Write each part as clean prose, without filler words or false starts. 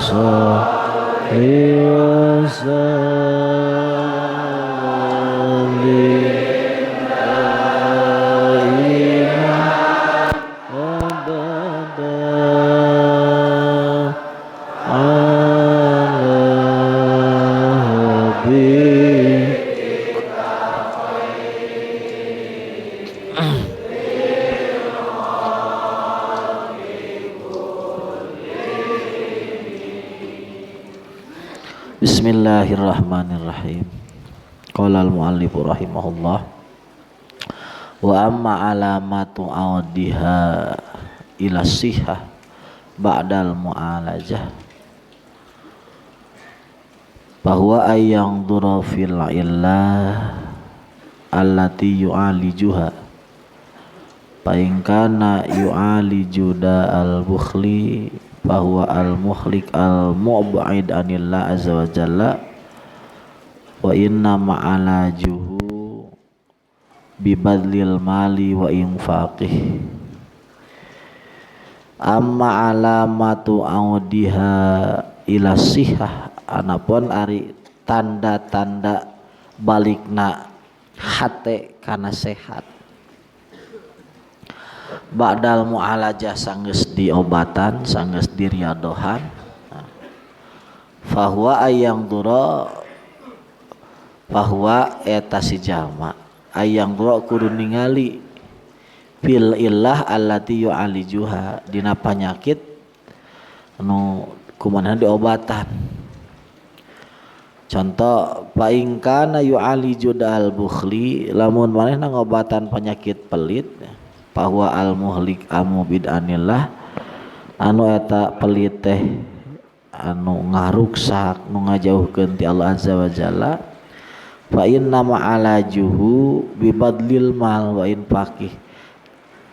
sholli wa sallim daiman abadan ala habibika. Bismillahirrahmanirrahim. Qala al-muallifu rahimahullah wa amma alamatu audiha ila sihah ba'dal mu'alajah bahwa ayang dhura fil illah allati yu'alijuha fa in kana yu'aliju al bukhli bahwa al-muhlik al-mu'ba'id anillah azza wa jalla wa inna ma'alajuhu bibadlil mali wa infaqih. Amma alamatu audiha ila sihah anapun ari tanda-tanda balikna hate kana sehat ba'dal mu'alajah sanggeus diobatan sanggeus diriadohan fahuwa ayang dura fahuwa eta si jalma ayang dura kudu ningali fil illah allati yu'alijuha dina panyakit anu kumaha diobatan. Contoh paingkana yu'aliju dal bukhli lamun manehna ngobatan penyakit pelit bahwa al muhlik amubid anillah anu eta pelit teh anu ngaruksak nu ngajauhkeun ti Allah azza wa jalla fa inna ma'alajuhu bibadlil mal wa infaqih.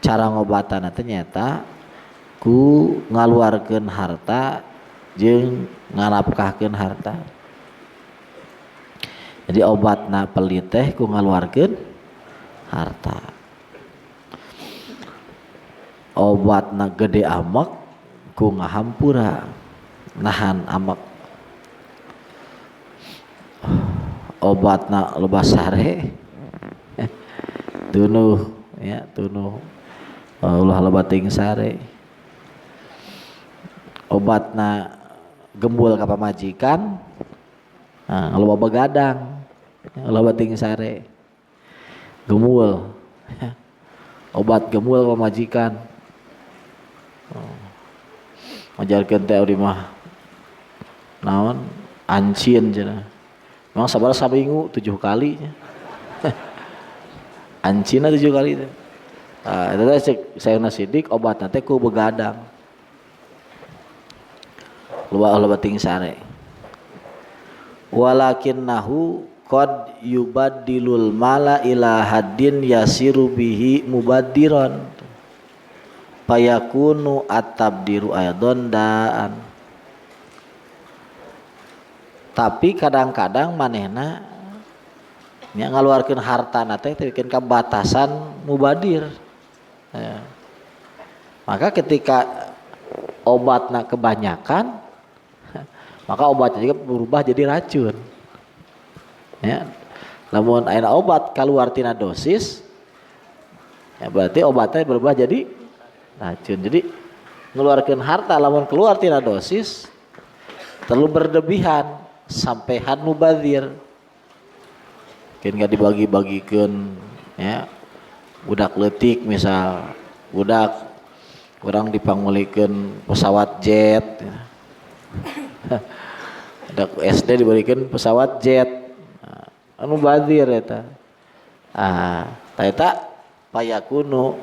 Cara ngobatan teh nyata ku ngaluarkeun harta jeung nganapkahkeun harta. Jadi obatna pelit teh ku ngaluarkeun harta. Obatna gede amak ku ngahampura nahan amak. Obatna loba sare tunuh ya tunuh ulah loba ting sare. Obatna gembul ka pamajikan loba begadang loba ting sare gembul obat gembul ka pamajikan ngajarkeun teh abdi mah naon ancin cenah memang sabar saminggu 7 kali ancina 7 kali teh eta teh saeuna sidik obatna teh ku begadang loba ting sare walakinnahu qad yubaddilul mala ila haddin yasiru bihi mubaddiran payakunu at-tabdiru aidon daan. Tapi kadang-kadang manehna nya ngaluarkeun hartana teh bikin ka batasan mubadir ya. Maka ketika obatna kebanyakan maka obatnya juga berubah jadi racun ya. Lamun aya obat kaluar tina dosis ya berarti obatnya berubah jadi racun. Jadi ngeluarkeun harta lamun keluar tina dosis terlalu berlebihan sampai had mubadir kan gak dibagi-bagikeun ya. Budak leutik misal budak orang dipangulikeun pesawat jet ya. Budak SD diberikan pesawat jet anu badir eta eta payakunu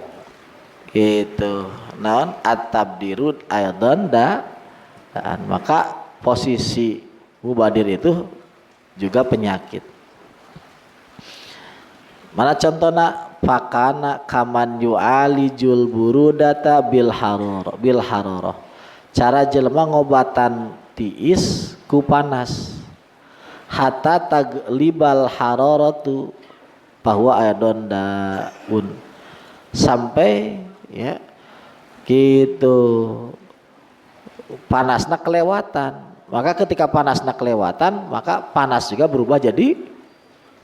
gitu naon at-tabdirud aidan dan maka posisi mubadir itu juga penyakit. Mana contohna fakana kaman yu'alijul burudata bil hararah. Cara jelema ngobatan tiis ku panas. Hatta taglibal hararatu bahwa ayadon daun sampai ya gitu panasna kelewatan. Maka ketika panasna kelewatan, maka panas juga berubah jadi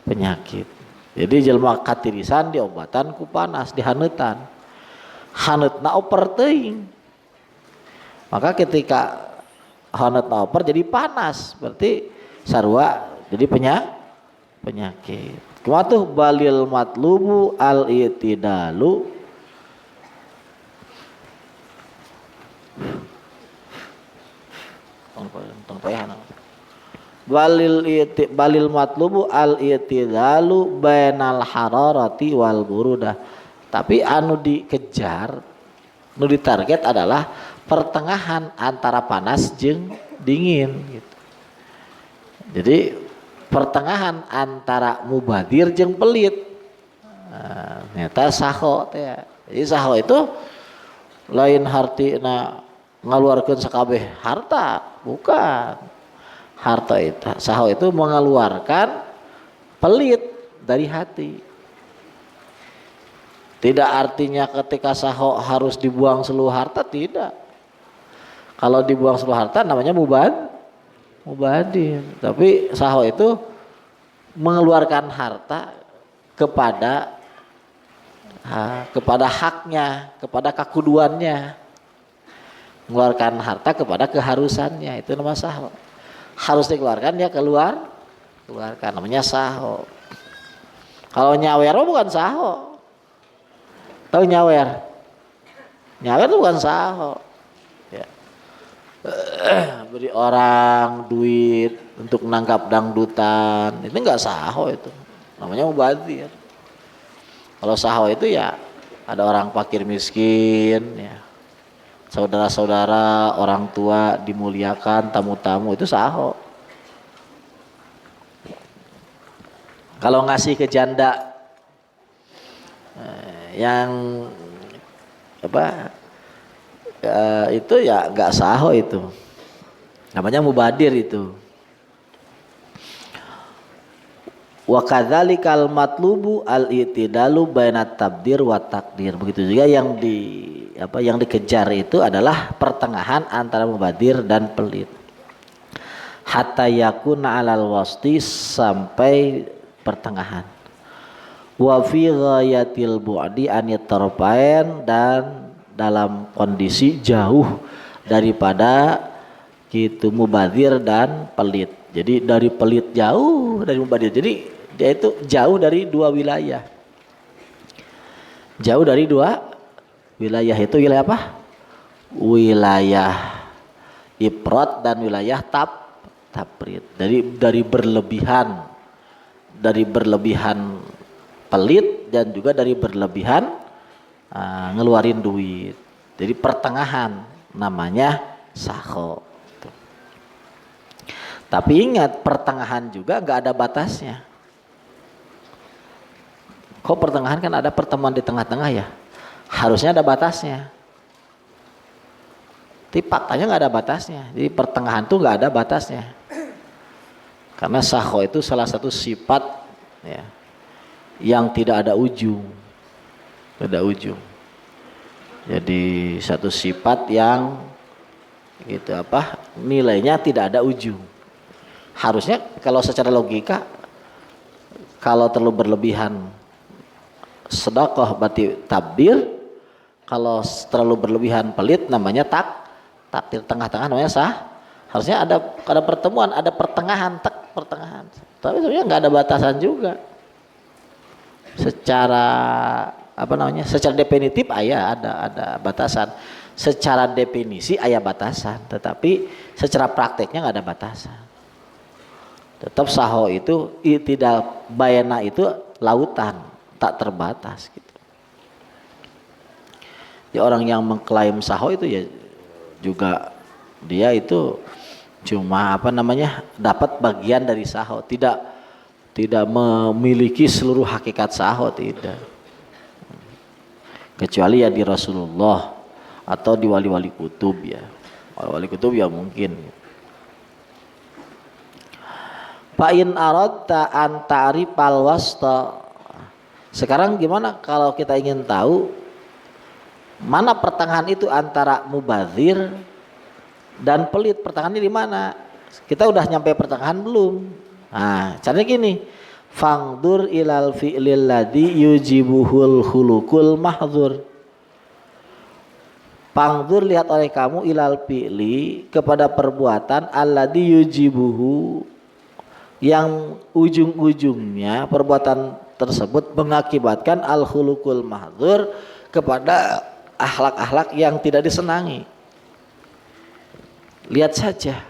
penyakit. Jadi jelema katirisan diobatan ku panas, dihaneutan. Haneutna oper teuing. Maka ketika haneutna oper jadi panas, berarti sarua jadi penyakit. Kumaha tuh balil matlubu al itidalu balil matlubu al itidalu bainal hararati wal burudah. Tapi anu dikejar, anu ditarget adalah pertengahan antara panas jeung dingin gitu. Jadi pertengahan antara mubadir jeung pelit. Nah, ternyata saho teh. Jadi saho itu lain hartina ngaluarkeun sakabeh harta, bukan. Harta itu, saho itu mengeluarkan pelit dari hati. Tidak artinya ketika saho harus dibuang seluruh harta, tidak. Kalau dibuang seluruh harta namanya mubadir. Tapi saho itu mengeluarkan harta kepada haknya, kepada kakuduannya. Mengeluarkan harta kepada keharusannya, itu nama saho. Harus dikeluarkan, dia keluarkan, namanya saho. Kalau nyawer bukan saho. Tahu nyawer? Nyawer itu bukan saho. Ya. Beri orang duit untuk nangkap dangdutan, itu enggak saho itu. Namanya mubadir. Kalau saho itu ya ada orang fakir miskin, ya. Saudara-saudara, orang tua dimuliakan, tamu-tamu, itu saho. Kalau ngasih ke janda yang itu ya nggak saho, itu namanya mubadir itu. Wa kadzalikal matlubu al itidalu bainat tabdir wa takdir. Begitu juga yang dikejar itu adalah pertengahan antara mubadir dan pelit. Hatta yakuna alal wasti, sampai pertengahan. Wa fi ghayatil bu'di anit tarfain, dan dalam kondisi jauh daripada gitu mubadir dan pelit. Jadi dari pelit jauh dari mubadir. Jadi dia itu jauh dari dua wilayah. Jauh dari dua wilayah, itu wilayah apa? Wilayah ifrat dan wilayah tafrid. Dari berlebihan pelit dan juga dari berlebihan ngeluarin duit. Jadi pertengahan, namanya saho. Tapi ingat, pertengahan juga nggak ada batasnya. Kok pertengahan, kan ada pertemuan di tengah-tengah ya? Harusnya ada batasnya. Tapi faktanya nggak ada batasnya. Jadi pertengahan tuh nggak ada batasnya. Karena saho itu salah satu sifat ya, yang tidak ada ujung. Tidak ada ujung. Jadi satu sifat yang gitu nilainya tidak ada ujung. Harusnya kalau secara logika, kalau terlalu berlebihan sedekah berarti tabdir, kalau terlalu berlebihan pelit namanya takdir, tengah-tengah namanya sah. Harusnya ada pertemuan, ada pertengahan, pertengahan. Tapi sebenarnya nggak ada batasan juga. Secara secara definitif ada batasan. Secara definisi batasan, tetapi secara prakteknya nggak ada batasan. Tetap saho itu tidak bayana, itu lautan tak terbatas gitu. Ya, orang yang mengklaim saho itu ya juga dia itu cuma dapat bagian dari saho, tidak memiliki seluruh hakikat saho, tidak. Kecuali ya di Rasulullah atau di wali-wali kutub ya. Wali kutub ya mungkin. Fa in aradta an ta'rifal wasta. Sekarang gimana kalau kita ingin tahu mana pertengahan itu antara mubadzir dan pelit. Pertengahannya di mana? Kita udah nyampe pertengahan belum? Nah, caranya gini. Fangdur ilal fi'lil ladzi yujibuhul khuluqul mahdzur. Fangdur, lihat oleh kamu, ilal fi'li, kepada perbuatan alladzi yujibuhu, yang ujung-ujungnya perbuatan tersebut mengakibatkan al khuluqul mahdzur, kepada akhlak-akhlak yang tidak disenangi. Lihat saja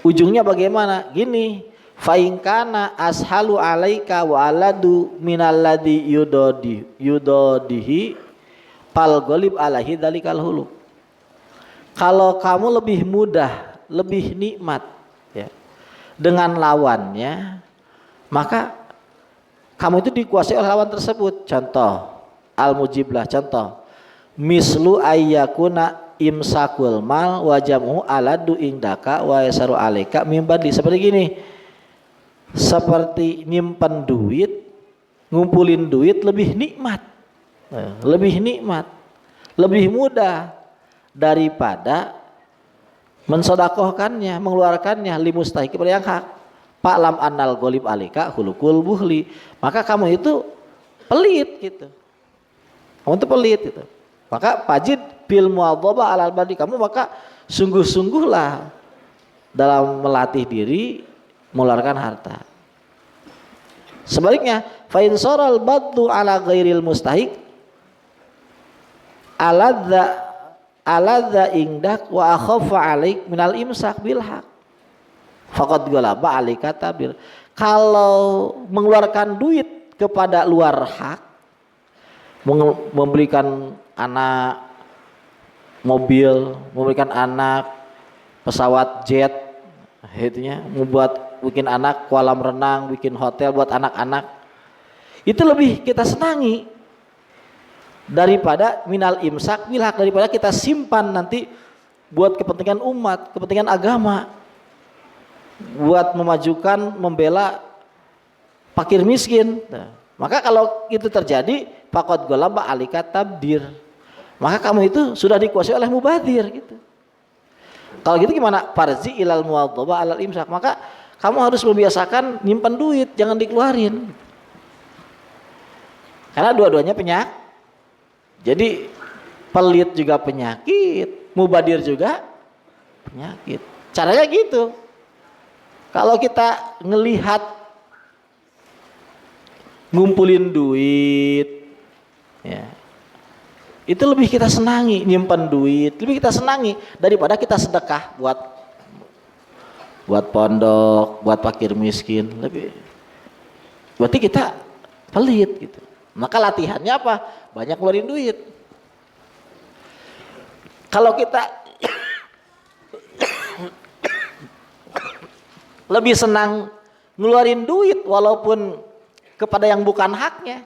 ujungnya bagaimana. Gini, fa in kana ashalu alaika wa aladu minalladzi yudodihi fal ghalib alaihi dzalikal huluk. Kalau kamu lebih mudah, lebih nikmat ya dengan lawannya, maka kamu itu dikuasai oleh lawan tersebut. Contoh al-mujiblah, contoh mislu ayyakuna imsakul mal wa jam'u aladu indaka wa yasaru alaika mimbadi. Seperti gini, seperti nyimpen duit, ngumpulin duit lebih nikmat, lebih nikmat, lebih mudah daripada mensodakohkannya, mengeluarkannya limustahiki pada yang hak. Pak lam annal golib alika hulukul buhli. Maka kamu itu pelit gitu, kamu itu pelit gitu. Maka pajid bil muadzabah alal badi, kamu maka sungguh-sungguhlah dalam melatih diri mengeluarkan harta. Sebaliknya, fa in saral baddu ala ghairil mustahik aladza indak wa akhafa alaik minal imsak bil haq faqad galaba alika tabir. Kalau mengeluarkan duit kepada luar hak, memberikan anak mobil, memberikan anak pesawat jet, itunya membuat, bikin anak kolam renang, bikin hotel buat anak-anak, itu lebih kita senangi daripada minal imsak bil haq, daripada kita simpan nanti buat kepentingan umat, kepentingan agama, buat memajukan, membela fakir miskin. Nah, maka kalau itu terjadi, faqad ghalaba alika tabdir, maka kamu itu sudah dikuasai oleh mubadir gitu. Kalau gitu gimana? Farzi ilal muadzabah alal imsak, maka kamu harus membiasakan nyimpan duit, jangan dikeluarin. Karena dua-duanya penyakit. Jadi pelit juga penyakit, mubadir juga penyakit. Caranya gitu. Kalau kita ngelihat ngumpulin duit, ya, itu lebih kita senangi, nyimpan duit lebih kita senangi daripada kita sedekah buat pondok, buat fakir miskin. Lebih, berarti kita pelit gitu. Maka latihannya apa? Banyak ngeluarin duit. Kalau kita lebih senang ngeluarin duit walaupun kepada yang bukan haknya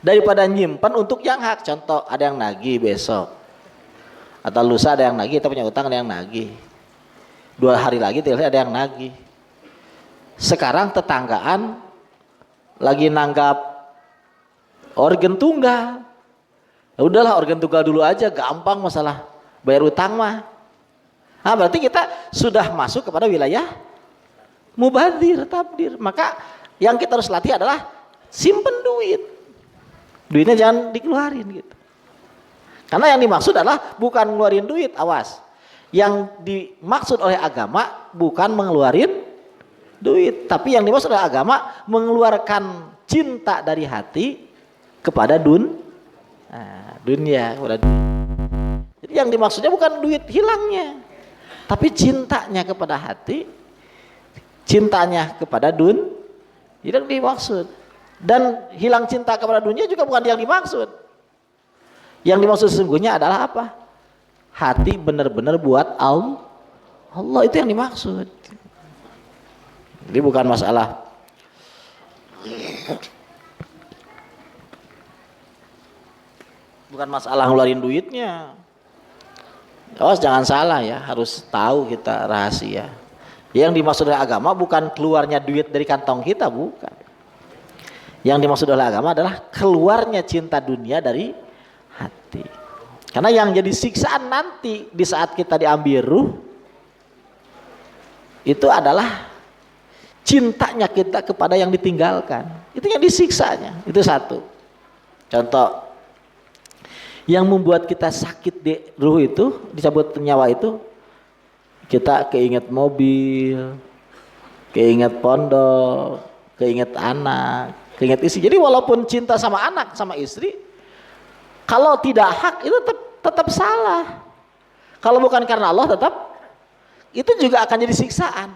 daripada nyimpan untuk yang hak. Contoh, ada yang nagih besok atau lusa, ada yang nagih, kita punya utang, ada yang nagih 2 hari lagi ada yang nagih. Sekarang tetanggaan lagi nanggap organ tunggal, ya udahlah organ tunggal dulu aja, gampang masalah bayar utang mah. Nah, berarti kita sudah masuk kepada wilayah mubadir, tabdir. Maka yang kita harus latih adalah simpen duit, duitnya jangan dikeluarin gitu. Karena yang dimaksud adalah bukan ngeluarin duit, awas. Yang dimaksud oleh agama bukan mengeluarin duit, tapi yang dimaksud oleh agama mengeluarkan cinta dari hati kepada dunia. Jadi yang dimaksudnya bukan duit hilangnya, tapi cintanya kepada hati, cintanya kepada itu yang dimaksud. Dan hilang cinta kepada dunia juga bukan yang dimaksud. Yang dimaksud sesungguhnya adalah apa? Hati benar-benar buat Allah, itu yang dimaksud. Jadi bukan masalah ngeluarin duitnya. Awas jangan salah ya, harus tahu kita rahasia. Yang dimaksud oleh agama bukan keluarnya duit dari kantong kita, bukan. Yang dimaksud oleh agama adalah keluarnya cinta dunia dari hati. Karena yang jadi siksaan nanti di saat kita diambil ruh itu adalah cintanya kita kepada yang ditinggalkan. Itu yang disiksanya. Itu satu. Contoh, yang membuat kita sakit di ruh itu, dicabut nyawa itu, kita keinget mobil, keinget pondok, keinget anak, keinget istri. Jadi walaupun cinta sama anak, sama istri, kalau tidak hak itu tetap salah. Kalau bukan karena Allah tetap, itu juga akan jadi siksaan.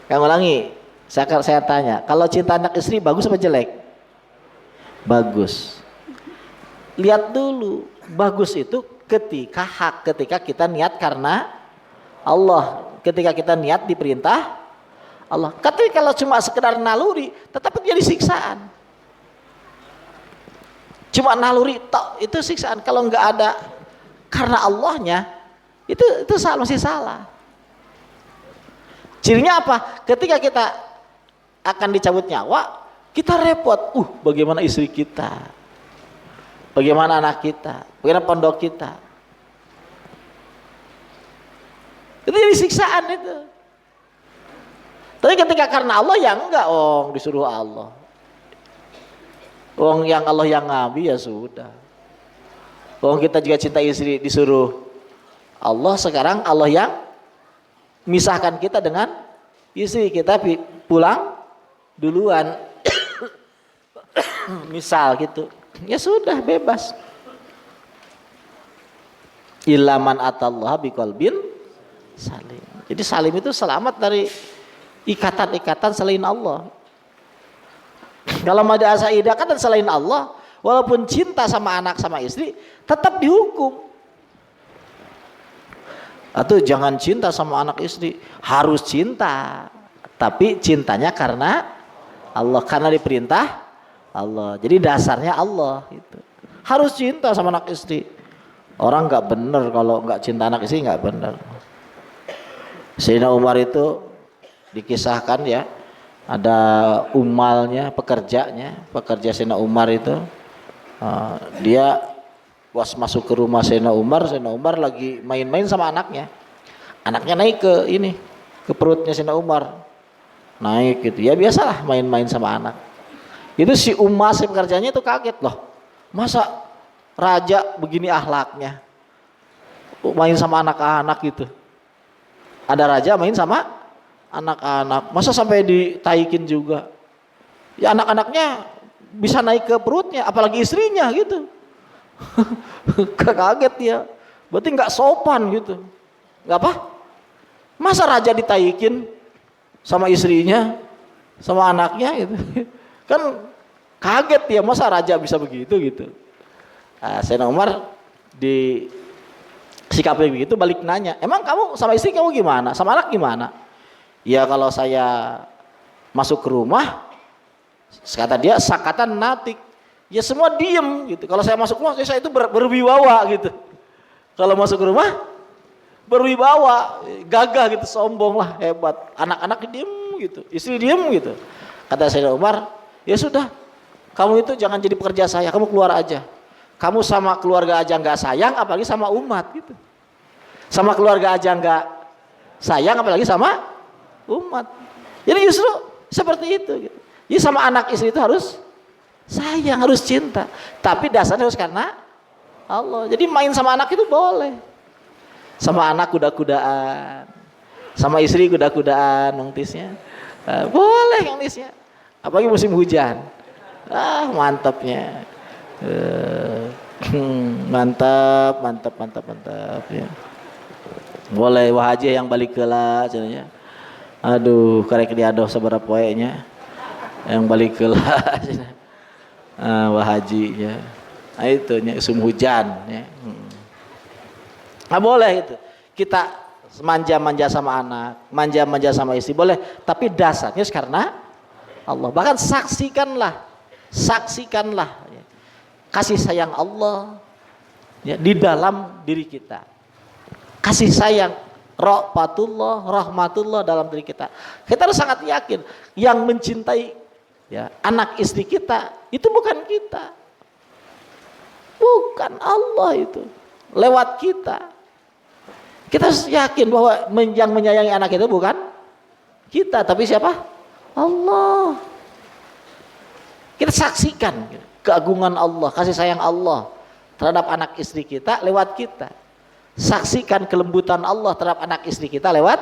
Yang ulangi, saya tanya, kalau cinta anak istri bagus apa jelek? Bagus. Lihat dulu, bagus itu ketika kita niat karena Allah, ketika kita niat diperintah Allah. Ketika kalau cuma sekedar naluri, tetap jadi siksaan. Cuma naluri itu siksaan. Kalau nggak ada karena Allahnya, itu salah, masih salah. Cirinya apa? Ketika kita akan dicabut nyawa, kita repot. Bagaimana istri kita? Bagaimana anak kita? Bagaimana pondok kita? Itu jadi siksaan itu. Tapi ketika karena Allah ya enggak, disuruh Allah. Yang Allah yang ngabi ya sudah. Kita juga cinta istri disuruh Allah, sekarang Allah yang misahkan kita dengan istri kita, pulang duluan. Misal gitu. Ya sudah, bebas. Ilaman atallah biqalbin salim. Jadi salim itu selamat dari ikatan-ikatan selain Allah. Kalau ada asa ikatan selain Allah, walaupun cinta sama anak sama istri, tetap dihukum. Atau jangan cinta sama anak istri, harus cinta, tapi cintanya karena Allah, karena diperintah Allah. Jadi dasarnya Allah itu. Harus cinta sama anak istri. Orang nggak bener kalau nggak cinta anak istri, nggak bener. Sayyidina Umar itu dikisahkan ya, ada umalnya, pekerja Sayyidina Umar itu, dia pas masuk ke rumah Sayyidina Umar lagi main-main sama anaknya naik ke perutnya Sayyidina Umar, naik gitu ya, biasalah main-main sama anak. Itu si Umar, si pekerjanya itu kaget, loh masa raja begini akhlaknya, main sama anak-anak gitu. Ada raja main sama anak-anak, masa sampai ditaikin juga. Ya anak-anaknya bisa naik ke perutnya, apalagi istrinya gitu. Kaget ya, berarti nggak sopan gitu. Nggak apa? Masa raja ditaikin sama istrinya, sama anaknya gitu. Kan kaget ya, masa raja bisa begitu gitu. Sayyidina Umar di sikapnya begitu, balik nanya, emang kamu sama istri kamu gimana, sama anak gimana? Ya kalau saya masuk ke rumah, kata dia, sakatan natik, ya semua diem gitu. Kalau saya masuk rumah, saya itu berwibawa gitu. Kalau masuk ke rumah berwibawa, gagah gitu, sombong lah, hebat. Anak-anak diem gitu, istri diem gitu. Kata Sayyidina Umar, ya sudah, kamu itu jangan jadi pekerja saya, kamu keluar aja. Kamu sama keluarga aja nggak sayang, apalagi sama umat gitu. Sama keluarga aja nggak sayang, apalagi sama umat. Jadi justru seperti itu gitu. Jadi sama anak istri itu harus sayang, harus cinta. Tapi dasarnya harus karena Allah. Jadi main sama anak itu boleh. Sama anak kuda-kudaan, sama istri kuda-kudaan, nongtisnya boleh nongtisnya. Apalagi musim hujan, mantapnya. Mantap ya. Boleh wah haji yang balik kelas ya. Aduh, karek diadoh seberapa poenya yang balik kelas. Wah haji ya. Nah itu nya musim hujan ya. Boleh itu. Kita manja-manja sama anak, manja-manja sama istri boleh, tapi dasarnya karena Allah. Bahkan saksikanlah ya, kasih sayang Allah ya, di dalam diri kita. Kasih sayang, rahmatullah dalam diri kita. Kita harus sangat yakin yang mencintai ya, anak istri kita itu bukan kita. Bukan, Allah itu lewat kita. Kita yakin bahwa yang menyayangi anak itu bukan kita, tapi siapa? Allah. Kita saksikan keagungan Allah, kasih sayang Allah terhadap anak istri kita lewat kita. Saksikan kelembutan Allah terhadap anak istri kita lewat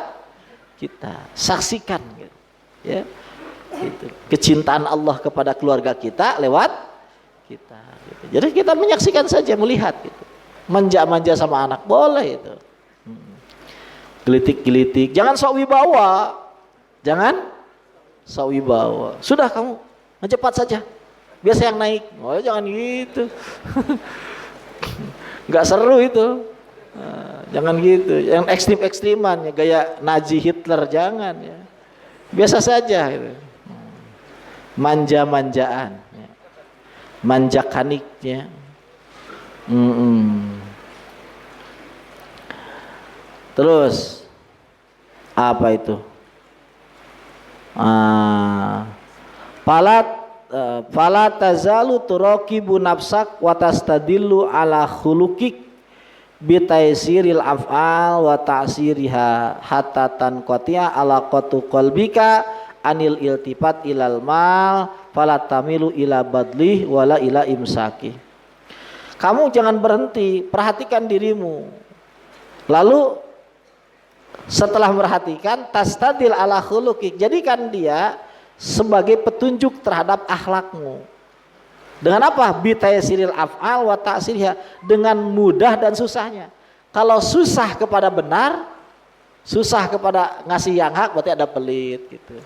kita. Saksikan ya. Gitu. Kecintaan Allah kepada keluarga kita lewat kita gitu. Jadi kita menyaksikan saja, melihat gitu. Manja-manja sama anak boleh itu. Gelitik-gelitik, jangan sok wibawa. Jangan sok wibawa. Sudah kamu cepat saja. Biasa yang naik. Oh, jangan gitu. Enggak seru itu. Jangan gitu. Yang ekstrim-ekstriman ya, gaya Nazi Hitler jangan ya. Biasa saja gitu. Manja-manjaan ya. Manjakaniknya. Terus apa itu? Fala tazalu turaqibu nafsak wa tastadillu ala khuluqik bitaisiril af'al wa ta'siriha hatta tanqati'a alaqatu qalbika anil iltifat ilal mal fala tamilu ila badlih wala ila imsaki. Kamu jangan berhenti, perhatikan dirimu. Lalu setelah memperhatikan tastadil ala khuluqik, jadikan dia sebagai petunjuk terhadap akhlakmu. Dengan apa? Bitaisiril af'al wa ta'siriha, dengan mudah dan susahnya. Kalau susah kepada benar, susah kepada ngasih yang hak, berarti ada pelit gitu.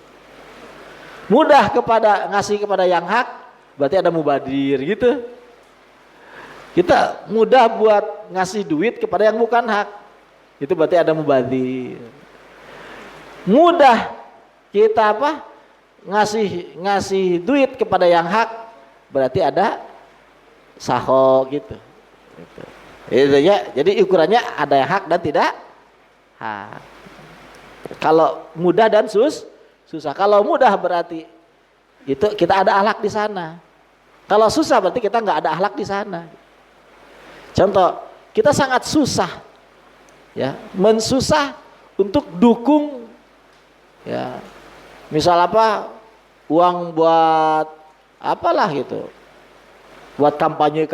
Mudah kepada ngasih kepada yang hak, berarti ada mubadir gitu. Kita mudah buat ngasih duit kepada yang bukan hak, itu berarti ada mubadir. Mudah kita apa? Ngasih duit kepada yang hak, berarti ada saho gitu. Itu ya. Jadi ukurannya ada yang hak dan tidak hak. Kalau mudah dan susah. Kalau mudah berarti itu kita ada akhlak di sana. Kalau susah berarti kita nggak ada akhlak di sana. Contoh, kita sangat susah, ya, mensusah untuk dukung, ya, misal apa, uang buat apalah gitu, buat kampanye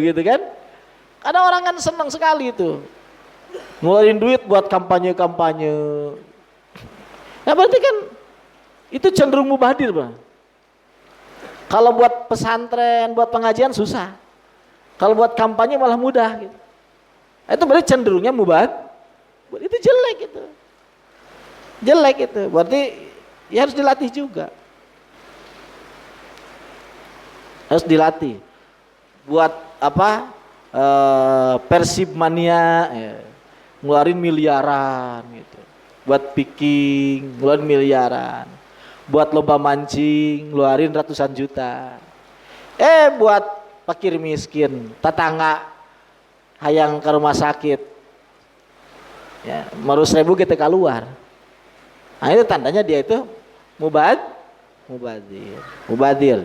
gitu kan. Ada orang kan senang sekali itu ngeluarin duit buat kampanye. Nah berarti kan itu cenderung mubadir, Bang. Kalau buat pesantren, buat pengajian susah. Kalau buat kampanye malah mudah gitu. Itu berarti cenderungnya mubadir. Itu jelek itu. Jelek itu. Berarti ya harus dilatih juga. Harus dilatih. Buat apa? Persib mania ya. Ngeluarin miliaran gitu. Buat picking, ngeluarin miliaran. Buat lomba mancing, ngeluarin ratusan juta. Buat fakir miskin, tetangga hayang ke rumah sakit, ya, marus 1.000 kita keluar. Nah itu tandanya dia itu mubadir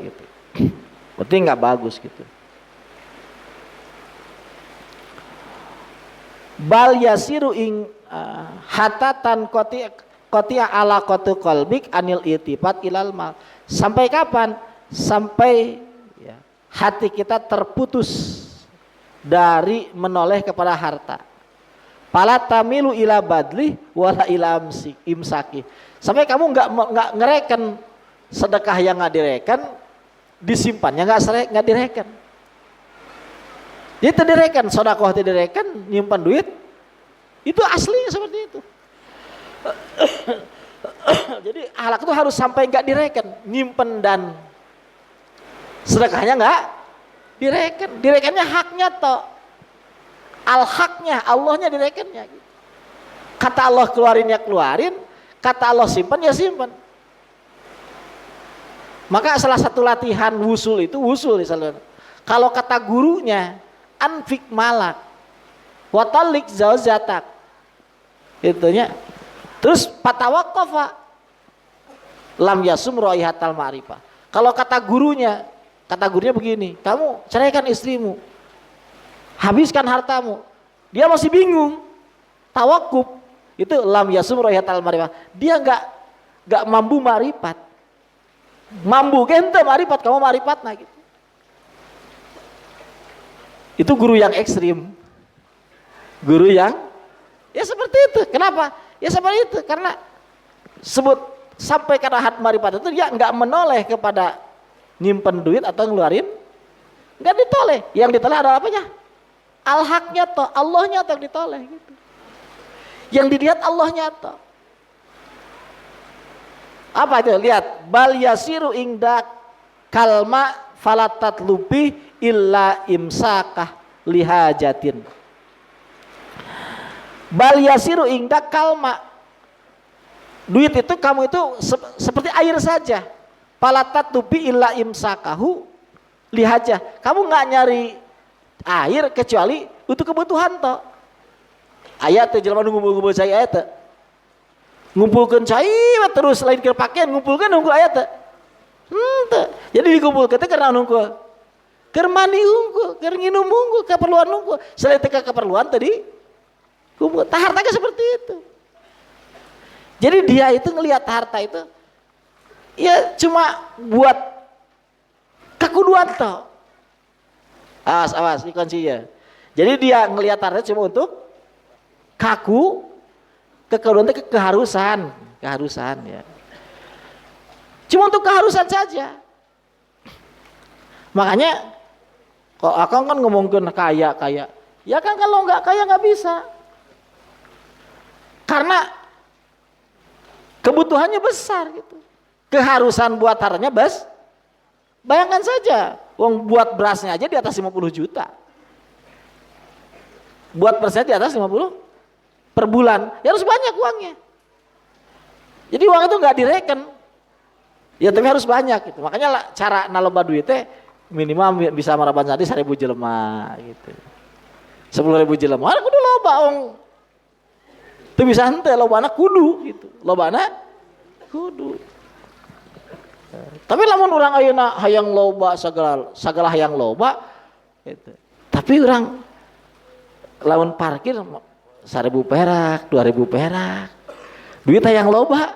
gitu. Berarti nggak bagus gitu. Bal yasiru ing hatatan qati'a ala qatu qalbik anil itifat ilal mal. Sampai kapan? Sampai hati kita terputus dari menoleh kepada harta. Pala tamilu ila badli wala ila imsaki. Sampai kamu nggak ngereken sedekah yang nggak direken, disimpannya nggak direken. Jadi direken, sedekah direken, nyimpan duit, itu aslinya seperti itu. Jadi akhlak itu harus sampai nggak direken, nyimpen dan sedekahnya nggak direkennya haknya toh, al haknya Allahnya direkennya. Kata Allah keluarin ya keluarin, kata Allah simpan ya simpan. Maka salah satu latihan wusul itu wusul misalnya. Kalau kata gurunya anfik malak, watalik zaujatak, itunya. Terus patawaqafa lam yasum raihatal ma'rifah. Kalau kata gurunya begini, kamu ceraikan istrimu, habiskan hartamu. Dia masih bingung, tawakuf. Itu lam yasum royatal marifat. Dia nggak mampu marifat. Mampu gente marifat, kamu marifat nah gitu. Itu guru yang ekstrim. Guru yang ya seperti itu. Kenapa? Ya seperti itu. Karena sampai karena hat marifat itu dia nggak menoleh kepada nyimpen duit atau ngeluarin. Nggak ditoleh. Yang ditoleh adalah apanya? Al-haknya toh, Allahnya toh ditoleh gitu. Yang dilihat Allahnya toh. Apa itu? Lihat, bal yasiru ingda kalma falatat lubi illa imsakah lihajatin. Bal yasiru ingda kalma. Duit itu kamu itu seperti air saja. Falatat lubi illa imsakahu lihaja. Kamu nggak nyari air kecuali untuk kebutuhan toh. Ayat jelema ngumpul-ngumpul cai ayat ngumpulkan cai terus lain ke pakaian ngumpulkan nunggu ayat jadi dikumpulkan karena nunggu keur mandi unggul keur nginum unggul keperluan unggul selain teka keperluan tadi kumpul harta seperti itu. Jadi dia itu ngelihat harta itu ya cuma buat kekuduan toh. Awas ikon sih ya. Jadi dia ngelihat harta cuma untuk kaku kekeduan itu keharusan ya. Cuma untuk keharusan saja. Makanya kok akang kan ngomongin kaya. Ya kan kalau nggak kaya nggak bisa. Karena kebutuhannya besar gitu. Keharusan buat hartanya bayangkan saja, uang buat berasnya aja di atas 50 juta. Buat berasnya di atas 50 per bulan, ya harus banyak uangnya. Jadi uang itu nggak direken, ya tapi harus banyak gitu. Makanya cara naloba duitnya minimal bisa maraban sadi 1.000 jelema gitu. 10.000 jelema, kudu loba ong. Itu bisa henteu lobana kudu gitu. Lobana kudu. Tapi lamun orang ayeuna hayang loba sagala hayang loba gitu. Tapi orang lamun parkir 1.000 perak, 2.000 perak. Duit hayang loba.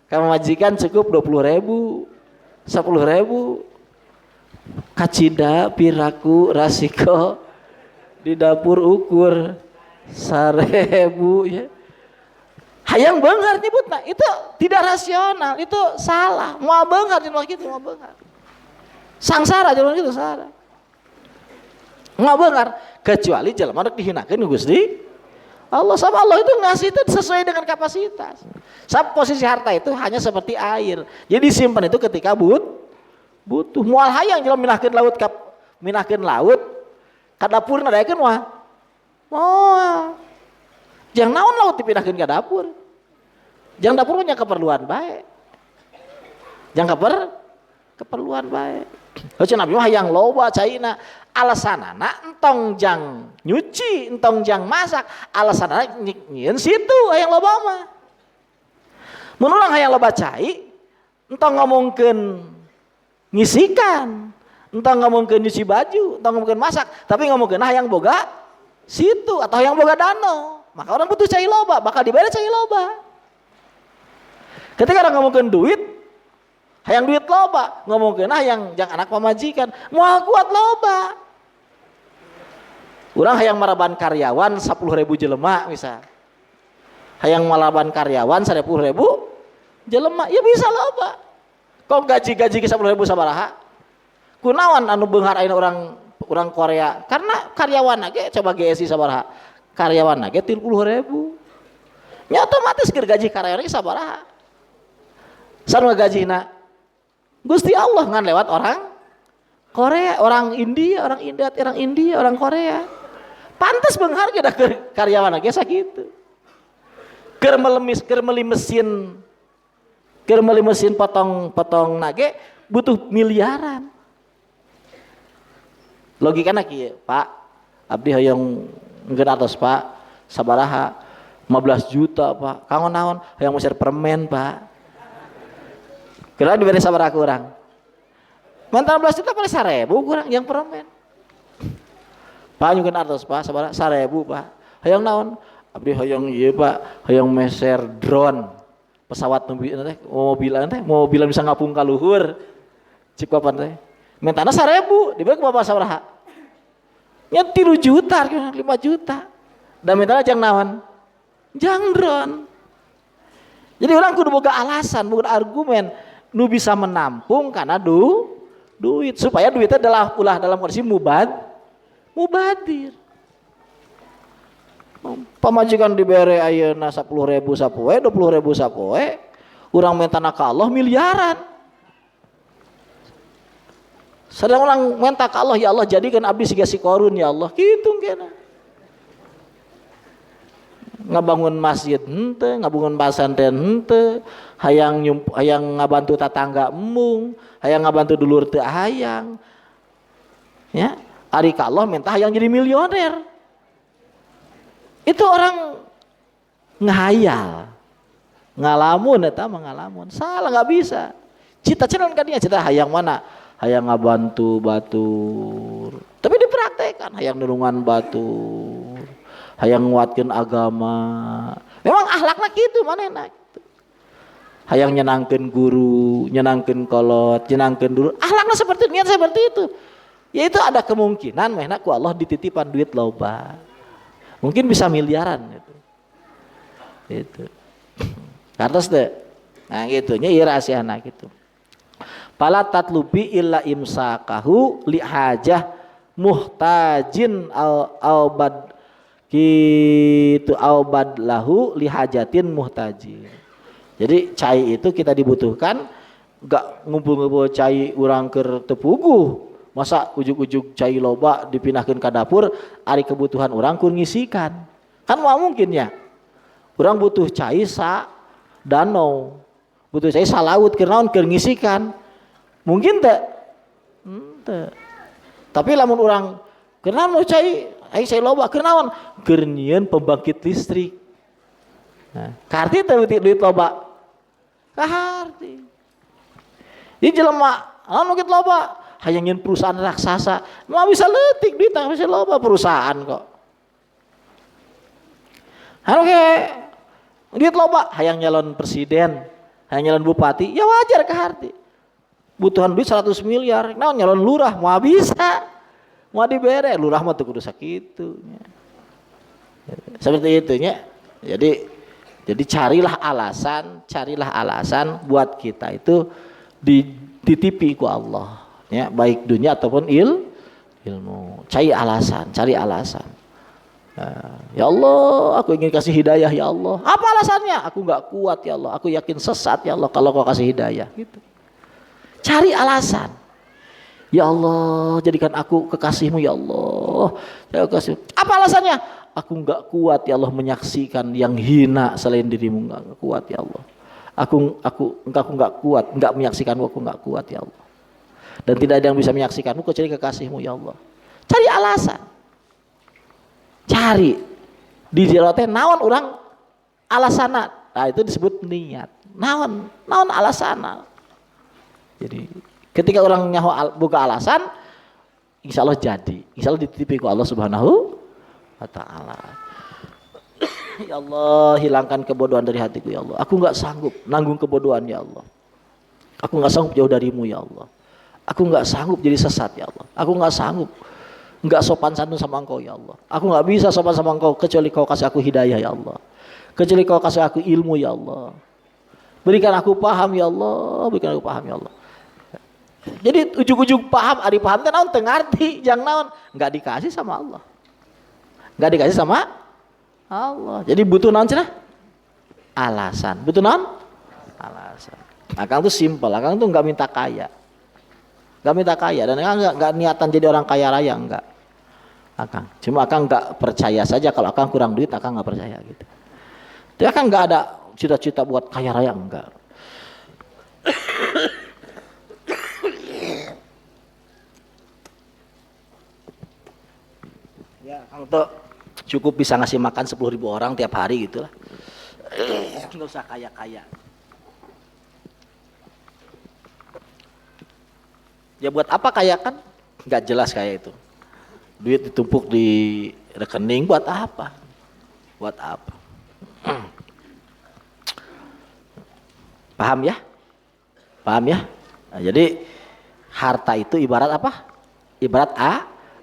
Kamu majikan cukup 20.000, 10.000. Kacida, piraku, rasiko di dapur ukur 1.000 ya. Hayang beunghar nyebutna, itu tidak rasional, itu salah. Moal beunghar jeung kitu, moal beunghar. Sangsara jeung kitu salah. Moal beunghar kecuali jelema rek dihinakeun ku Gusti Allah. Sama Allah itu ngasih itu sesuai dengan kapasitas. Sab posisi harta itu hanya seperti air. Jadi simpan itu ketika butuh. Moal hayang jelema minahkeun laut ka dapurna daekeun mah. Moal. Jangan naon laut dipindahkeun ke dapur. Jangan dapur punya keperluan baik. Jangan keperluan baik. Heuceun Nabi mah hayang loba caina. Alasanana entong jang nyuci, entong jang masak. Alasanana nyieun situ hayang loba mah. Mun urang hayang loba cai, entong ngomongkeun ngisikan, entong ngomongkeun nyuci baju, entong ngomongkeun masak, tapi ngomongkeun hayang boga situ atau hayang boga danau. Maka orang butuh cai loba, bakal dibayar cai loba. Ketika orang ngomongin duit, hayang duit loba, ngomongin hayang jang anak pamajikan, moal kuat loba. Urang hayang maraban karyawan 10.000 jelema misal. Hayang maraban karyawan 10.000 jelema, ya bisa loba. Kok gaji ke 10.000 sabaraha? Kunaon anu beunghar ayeuna orang Korea? Karena karyawan ge coba GSI sabaraha? Karyawan lagi 30.000. Ya otomatis keur gaji karyawan lagi sabaraha. Sarua gajina Gusti Allah ngan lewat orang Korea, orang India, orang Korea. Pantes beunghar ge da karyawan lagi sakitu. Keur meuli mesin potong nage butuh miliaran. Logikana kieu, Pak. Abdi hoyong ngeun atos Pak, sabaraha 15 juta Pak. Kanggo naon? Hayang musir permen Pak. Kira diberi sabaraha ku urang? Mantan 15 juta paling 1.000 kurang yang permen. Pak nyukeun artos Pak sabaraha 1000 Pak. Hayang naon? Abdi hayang ieu Pak, hayang meser drone. Pesawat mobilan bisa ngapung ka luhur. Cik papan teh. Mentana 1000, dibeli ke bapak sabaraha? Nya 3 juta, 5 juta. Da mentana jang naon? Jang drone. Jadi orang kudu boga alasan, boga argumen nu bisa menampung karena duit supaya duitnya adalah ulah dalam kondisi mubadir. Pamajikan dibere ayeuna 10.000 sapoe, 20.000 sapoe, urang mentana ka Allah miliaran. Sedang orang minta ke Allah, ya Allah jadikan abdi siga si Korun ya Allah. Kitu kena. Ngabangun masjid henteu, ngabangun pesantren henteu, hayang ngabantu tatangga embung, hayang ngabantu dulur teu hayang. Ya, ari ka Allah minta hayang jadi milioner. Itu orang ngahayal. Ngalamun eta mah ngalamun. Salah enggak bisa. Cita-cita kan dia cita hayang mana? Hayang ngabantu batur. Tapi dipraktekkan hayang nulungan batur. Hayang nguatkeun agama. Memang akhlakna kitu manehna. Hayang nyenangkeun guru, nyenangkeun kolot, nyenangkeun dulu. Akhlakna seperti niat seperti itu. Yaitu ada kemungkinan mehna ku Allah dititipan duit loba. Mungkin bisa miliaran gitu. Itu. Kartos teh. Nah gitu nya ieu rahasiana gitu. Pala tatlubi illa imsakahu li hajah muhtajin au bad gitu au bad lahu li hajatin muhtajin. Jadi cai itu kita dibutuhkan, enggak ngumpul-ngumpul cai urang keur teu puguh. Masa ujug-ujug cai loba dipindahkeun ka dapur, ari kebutuhan urang kun ngisikan. Kan moal mungkin ya. Urang butuh cai sa danau. Butuh cai sa laut keur naon keur ngisikan. Mungkin teh. Henteu. Tapi lamun urang keur naon cai cai loba keur naon? Keur nyieun pembangkit listrik. Nah, karti teh duit loba. Kaharti. Di jelema anu kitu loba hayang nyeun perusahaan raksasa, mau bisa leutik duit tang bisa loba perusahaan kok. Anu ge duit loba hayang nyalon presiden, hayang nyalon bupati, ya wajar kaharti. Butuhan duit 100 miliar, naon nyalon lurah mau bisa. Mau dibere lurah mah teu kudu sakitu nya. Seperti itu nya. Jadi carilah alasan buat kita itu dititipi ku Allah. Ya, baik dunia ataupun ilmu. Cari alasan. Ya Allah, aku ingin kasih hidayah ya Allah. Apa alasannya? Aku enggak kuat ya Allah. Aku yakin sesat ya Allah kalau kau kasih hidayah. Gitu. Cari alasan. Ya Allah, jadikan aku kekasihmu ya Allah. Apa alasannya? Aku enggak kuat ya Allah menyaksikan yang hina selain dirimu, enggak kuat ya Allah. Aku enggak kuat, enggak menyaksikanmu, aku enggak kuat ya Allah. Dan tidak ada yang bisa menyaksikanmu kecuali kekasihmu ya Allah. Cari alasan. Cari. Di jero teh naon urang alasana. Nah itu disebut niat. Naon alasana. Jadi ketika orang nyaho boga alasan, insya Allah jadi. Insya Allah dititipi ku Allah Subhanahu wa ta'ala. Ya Allah, hilangkan kebodohan dari hatiku ya Allah. Aku enggak sanggup nanggung kebodohan ya Allah. Aku enggak sanggup jauh darimu ya Allah. Aku enggak sanggup jadi sesat ya Allah. Aku enggak sanggup enggak sopan santun sama Engkau ya Allah. Aku enggak bisa sopan sama Engkau kecuali Kau kasih aku hidayah ya Allah. Kecuali Kau kasih aku ilmu ya Allah. Berikan aku paham ya Allah, berikan aku paham ya Allah. Jadi ujug-ujug paham, ari paham teh naon teu ngarti, jang naon, enggak dikasih sama Allah. Enggak dikasih sama Allah. Jadi butuh naon cenah? Alasan. Butuh naon? Alasan. Akang tuh simpel, akang tuh enggak minta kaya. Enggak minta kaya dan enggak niatan jadi orang kaya raya enggak. Akang. Cuma akang enggak percaya saja kalau akang kurang duit, akang enggak percaya gitu. Tapi akang enggak ada cita-cita buat kaya raya enggak. Ya, akang tuh cukup bisa ngasih makan 10.000 orang tiap hari gitu lah. Enggak usah kaya-kaya. Ya buat apa kaya kan? Enggak jelas kayak itu. Duit ditumpuk di rekening buat apa? Buat apa? Paham ya? Paham ya? Nah, jadi harta itu ibarat apa? Ibarat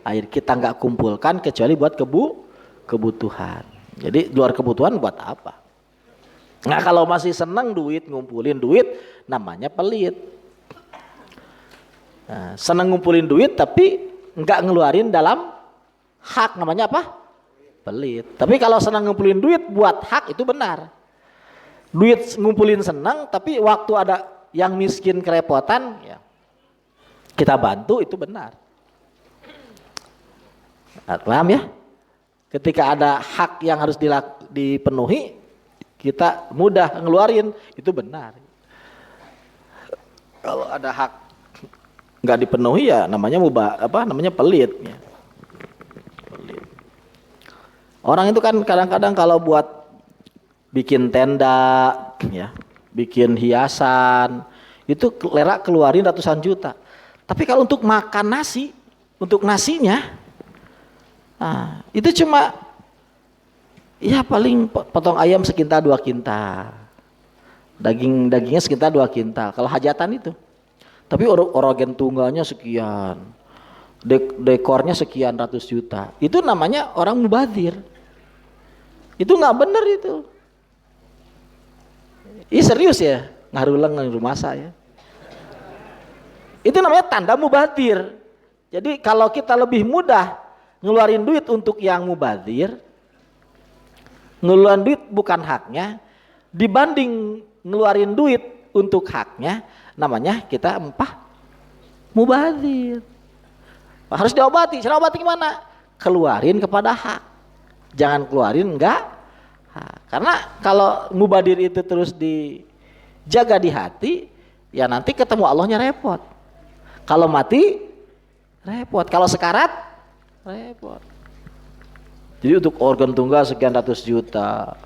air, kita nggak kumpulkan kecuali buat kebutuhan. Jadi luar kebutuhan buat apa? Nah kalau masih senang duit, ngumpulin duit, namanya pelit. Nah, senang ngumpulin duit tapi nggak ngeluarin dalam hak, namanya apa? Pelit. Tapi kalau senang ngumpulin duit buat hak, itu benar. Duit ngumpulin senang, tapi waktu ada yang miskin kerepotan, ya kita bantu, itu benar. Nah, paham ya? Ketika ada hak yang harus dipenuhi, kita mudah ngeluarin, itu benar. Kalau ada hak nggak dipenuhi, ya namanya namanya pelit. Ya. Pelit. Orang itu kan kadang-kadang kalau buat bikin tenda, ya, bikin hiasan, itu keluarin ratusan juta. Tapi kalau untuk makan nasi, untuk nasinya, nah, itu cuma ya paling potong ayam sekintal 2 kintal, dagingnya sekitar 2 kintal. Kalau hajatan itu, tapi orogen tunggalnya sekian, dekornya sekian ratus juta. Itu namanya orang mubazir. Itu nggak benar itu. Ih serius ya, ngarulang di rumah saya. Itu namanya tanda mubazir. Jadi kalau kita lebih mudah ngeluarin duit untuk yang mubazir, ngeluarin duit bukan haknya, dibanding ngeluarin duit untuk haknya, namanya kita mubazir. Harus diobati. Cara obati gimana? Keluarin kepada hak. Jangan keluarin enggak. Karena kalau mubadir itu terus dijaga di hati, ya nanti ketemu Allahnya repot. Kalau mati repot, kalau sekarat repot. Jadi untuk organ tunggal sekian ratus juta,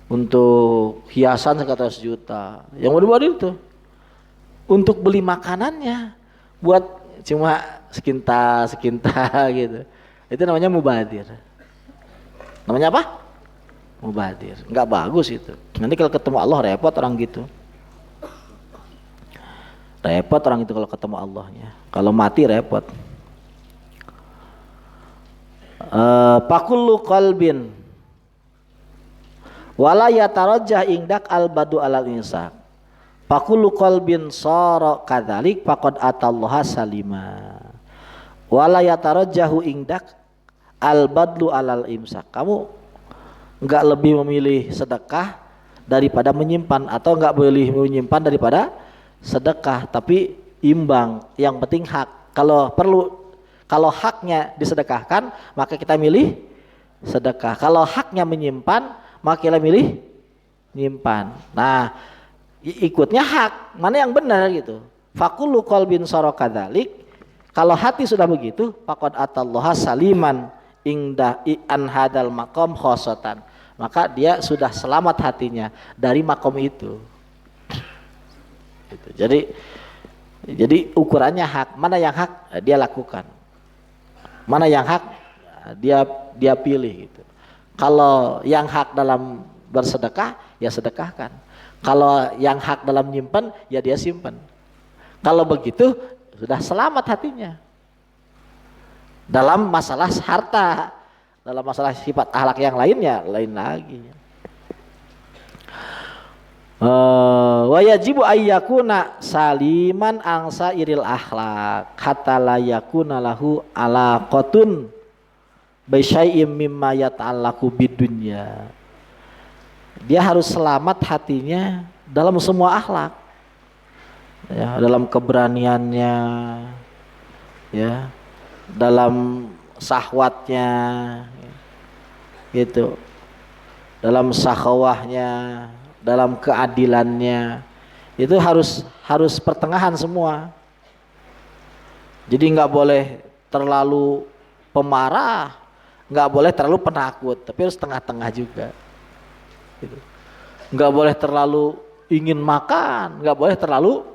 untuk hiasan sekian ratus juta, yang mubadir itu untuk beli makanannya, buat cuma sekintal gitu. Itu namanya mubadir. Namanya apa? Mubadir. Enggak bagus itu. Nanti kalau ketemu Allah repot orang gitu. Repot orang itu kalau ketemu Allahnya. Kalau mati repot. Pakullu qalbin wala yatarajjah indak albadu alal insak. Pakullu qalbin sara kadzalik faqad atallaha salima. Wala yatarajjahu indak albadlu alal imsak. Kamu enggak lebih memilih sedekah daripada menyimpan, atau enggak boleh menyimpan daripada sedekah, tapi imbang. Yang penting hak. Kalau haknya disedekahkan, maka kita milih sedekah. Kalau haknya menyimpan, maka kita milih menyimpan. Nah, ikutnya hak, mana yang benar gitu. Fakullu qalbin sara kadzalik. Kalau hati sudah begitu, faqad atallaha saliman indah an hadal maqam khosotan, maka dia sudah selamat hatinya dari makom itu. Gitu. Jadi ukurannya hak, mana yang hak dia lakukan, mana yang hak dia pilih gitu. Kalau yang hak dalam bersedekah, ya sedekahkan. Kalau yang hak dalam nyimpan, ya dia simpan. Kalau begitu sudah selamat hatinya. Dalam masalah harta, dalam masalah sifat akhlak yang lainnya lain lagi. Wa yajibu ayyakuna saliman angsa iril akhlak hatta la yakuna lahu alaqatun bi syai'im mimma yata'allaqu bidunya. Dia harus selamat hatinya dalam semua akhlak. Ya, dalam keberaniannya, ya, dalam syahwatnya, gitu, dalam sakhawahnya, dalam keadilannya, itu harus pertengahan semua. Jadi nggak boleh terlalu pemarah, nggak boleh terlalu penakut, tapi harus tengah-tengah juga. Gitu. Nggak boleh terlalu ingin makan, nggak boleh terlalu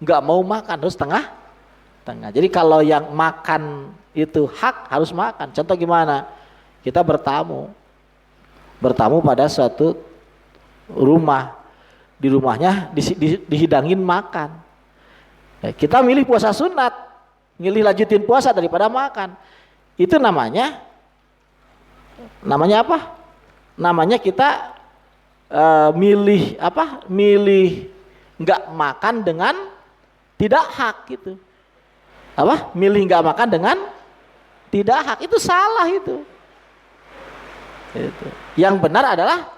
nggak mau makan, harus tengah. Jadi kalau yang makan itu hak harus makan. Contoh gimana? Kita bertamu pada suatu rumah, di rumahnya dihidangin makan. Kita milih puasa sunat, milih lanjutin puasa daripada makan. Itu namanya apa? Namanya kita milih apa? Milih nggak makan dengan tidak hak gitu. Apa? Milih nggak makan dengan tidak hak, itu salah itu. Itu. Yang benar adalah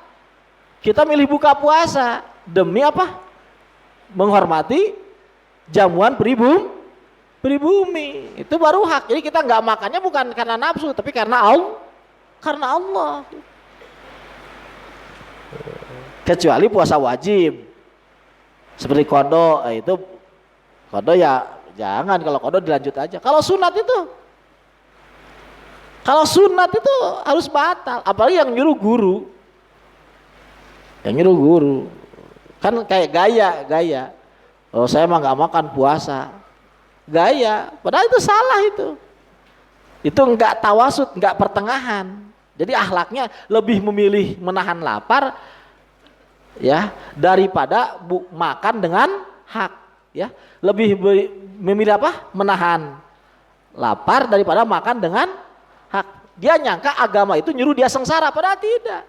kita milih buka puasa demi apa? Menghormati jamuan pribumi. Itu baru hak. Jadi kita nggak makannya bukan karena nafsu, tapi karena Allah. Kecuali puasa wajib, seperti kodo, itu kodo ya jangan. Kalau kodo dilanjut aja. Kalau sunat itu harus batal, apalagi yang nyuruh guru. Kan kayak gaya. Oh, saya mah nggak makan puasa. Gaya, padahal itu salah itu. Itu nggak tawasud, nggak pertengahan. Jadi akhlaknya lebih memilih menahan lapar ya daripada makan dengan hak ya. Lebih memilih apa? Menahan lapar daripada makan dengan hak. Dia nyangka agama itu nyuruh dia sengsara, padahal tidak.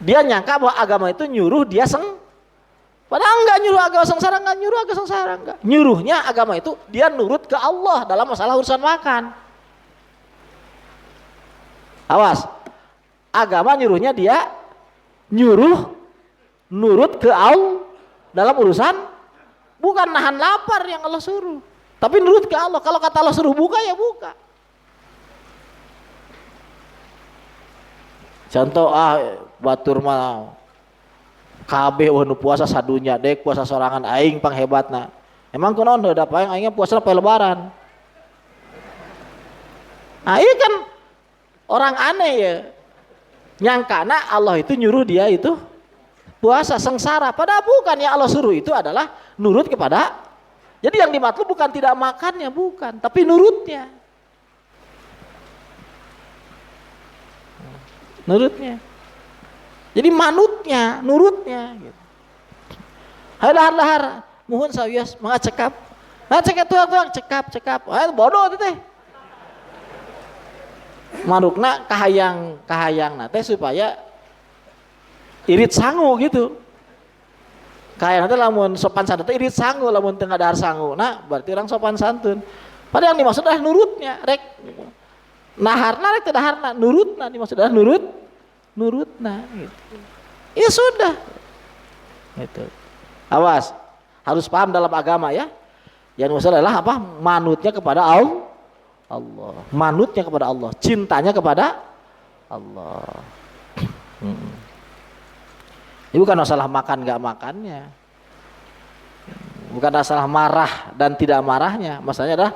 Dia nyangka bahwa agama itu nyuruh dia padahal enggak nyuruh agama sengsara, enggak. Nyuruhnya agama itu dia nurut ke Allah dalam masalah urusan makan. Awas. Agama nyuruhnya dia nurut ke Allah dalam urusan bukan nahan lapar yang Allah suruh, tapi nurut ke Allah. Kalau kata Allah suruh buka ya buka. Contoh batur mah kabeh wanu puasa sadunya dek puasa sorangan aing panghebatna. Emang kunaon da paeng aingnya puasa poe lebaran. Iya kan orang aneh ya. Nyangkana Allah itu nyuruh dia itu puasa sengsara, padahal bukan. Yang Allah suruh itu adalah nurut kepada. Jadi yang dimaksud bukan tidak makannya, bukan, tapi nurutnya. Jadi manutnya, nurutnya gitu. Hai lahar muhun sawios mangga cekap. Nah cekap tuang cekap. Bodoh itu teh. Manukna kahayang teh supaya irit sangu gitu. Kahayang teh lamun sopan santun teh irit sangu, lamun teu ngadahar sangu. Nah, berarti orang sopan santun. Padahal yang dimaksud adalah nurutnya, rek naharna rek teu daharna, nurutna dimaksud adalah nurutna gitu. Ya sudah. Gitu. Awas, harus paham dalam agama ya. Yang dimaksud adalah apa? Manutnya kepada Allah. Manutnya kepada Allah, cintanya kepada Allah. Ini bukan masalah makan gak makannya, bukan masalah marah dan tidak marahnya. Masalahnya adalah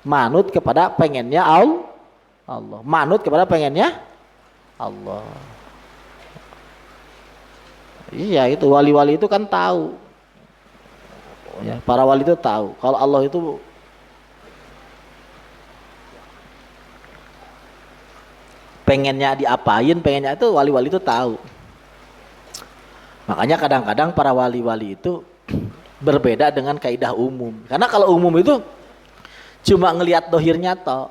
manut kepada pengennya Allah, manut kepada pengennya Allah. Iya, itu wali-wali itu kan tahu ya, para wali itu tahu kalau Allah itu pengennya diapain, pengennya itu wali-wali itu tahu. Makanya kadang-kadang para wali-wali itu berbeda dengan kaidah umum. Karena kalau umum itu cuma ngelihat dohirnya toh.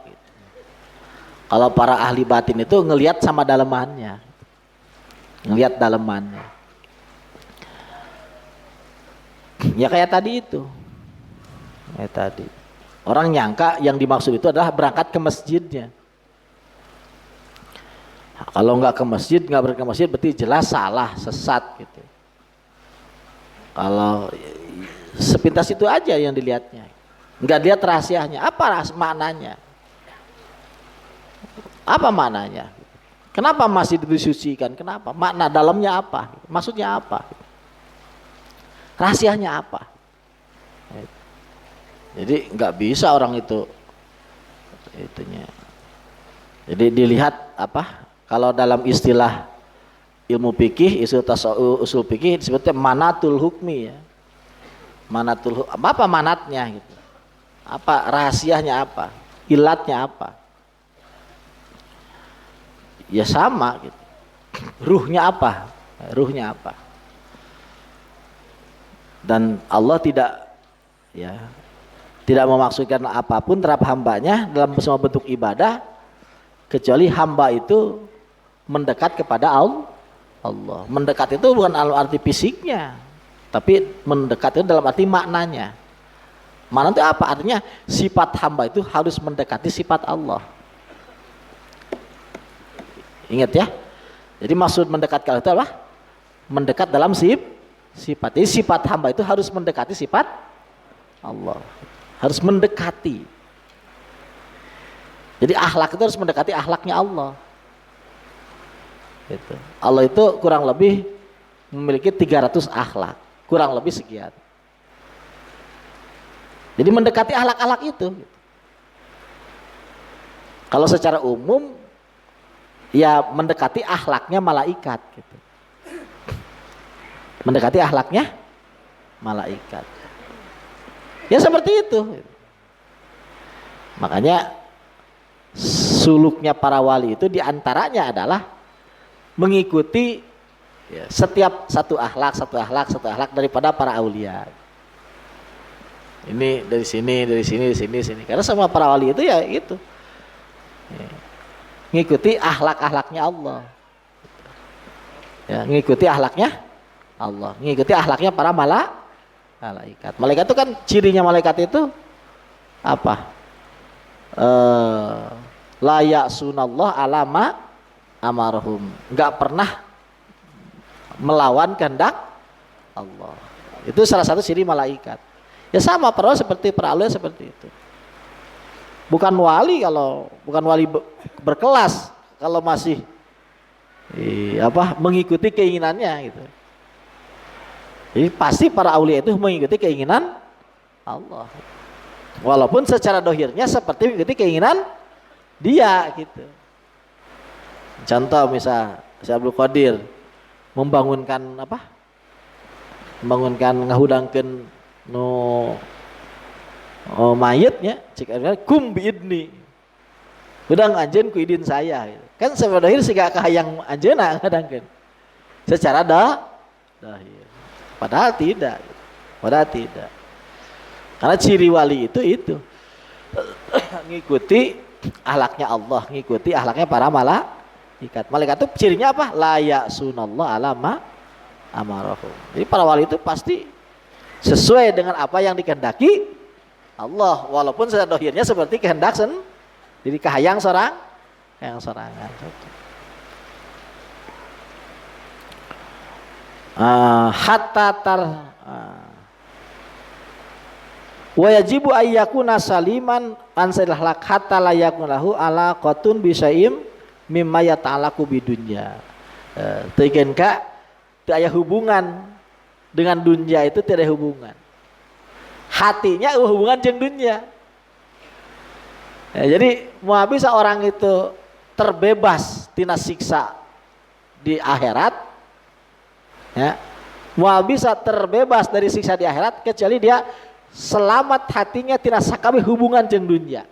Kalau para ahli batin itu ngelihat sama dalemannya. Ngelihat dalemannya. Ya kayak tadi itu. Kayak tadi. Orang nyangka yang dimaksud itu adalah berangkat ke masjidnya. Kalau nggak ke masjid, nggak berangkat ke masjid, berarti jelas salah, sesat gitu. Kalau sepintas itu aja yang dilihatnya, nggak lihat rahasianya, apa maknanya? Apa maknanya? Kenapa masjid disucikan? Kenapa? Makna dalamnya apa? Maksudnya apa? Rahasianya apa? Jadi nggak bisa orang itu itunya. Jadi dilihat apa? Kalau dalam istilah ilmu fikih, usul fikih disebutnya manatul hukmi ya. Manatul apa manatnya gitu. Apa rahasianya apa? Ilatnya apa? Ya sama gitu. Ruhnya apa? Ruhnya apa? Dan Allah tidak memaksudkan apapun terhadap hambanya dalam semua bentuk ibadah kecuali hamba itu mendekat kepada Allah. Mendekat itu bukan dalam arti fisiknya, tapi mendekat itu dalam arti maknanya. Makna itu apa? Artinya sifat hamba itu harus mendekati sifat Allah. Ingat ya. Jadi maksud mendekat kalau itu apa? Mendekat dalam sifat. Jadi sifat hamba itu harus mendekati sifat Allah. Harus mendekati. Jadi akhlak itu harus mendekati akhlaknya Allah. Gitu. Allah itu kurang lebih memiliki 300 akhlak. Kurang lebih sekian. Jadi mendekati akhlak-akhlak itu. Kalau secara umum ya mendekati akhlaknya malaikat gitu. Mendekati akhlaknya malaikat. Ya seperti itu. Makanya suluknya para wali itu diantaranya adalah mengikuti setiap satu akhlak daripada para aulia. Ini dari sini. Karena semua para wali itu ya itu. Ngikuti akhlak-akhlaknya Allah. Ya, ngikuti akhlaknya Allah, ngikuti akhlaknya para malaikat. Malaikat itu kan cirinya malaikat itu apa? La ya'sunallah alama amarhum. Enggak pernah melawan kehendak Allah. Itu salah satu ciri malaikat. Ya sama para seperti para aulia seperti itu. Bukan wali kalau bukan wali berkelas kalau masih mengikuti keinginannya gitu. Jadi pasti para aulia itu mengikuti keinginan Allah. Walaupun secara dohirnya seperti mengikuti keinginan dia gitu. Contoh misal Syekh Abdul Qadir membangunkan ngahudangkeun mayitnya cik kum biidni udang anjeun ku idin saya gitu. Kan sebenarnya siga kahayang anjeunna ngadangkeun secara dahir padahal tidak karena ciri wali itu ngikuti akhlaknya Allah, ngikuti akhlaknya para malaikat itu cirinya apa? La ya'sunallah alama amarahum. Jadi para wali itu pasti sesuai dengan apa yang dikehendaki Allah, walaupun secara dohirnya seperti kehendak jadi kahayang sorangan. Wa yajibu ayyakuna saliman an sailak hatta la yakun lahu alaqatun bisaim mimma yata'allaqu bidunya. Teukeun ka teu aya hubungan dengan dunia itu tidak ada hubungan. Hatinya hubungan jeung dunia. Ya, jadi mau bisa orang itu terbebas tina siksa di akhirat, ya, mau bisa terbebas dari siksa di akhirat kecuali dia selamat hatinya tina sakabe hubungan jeung dunia.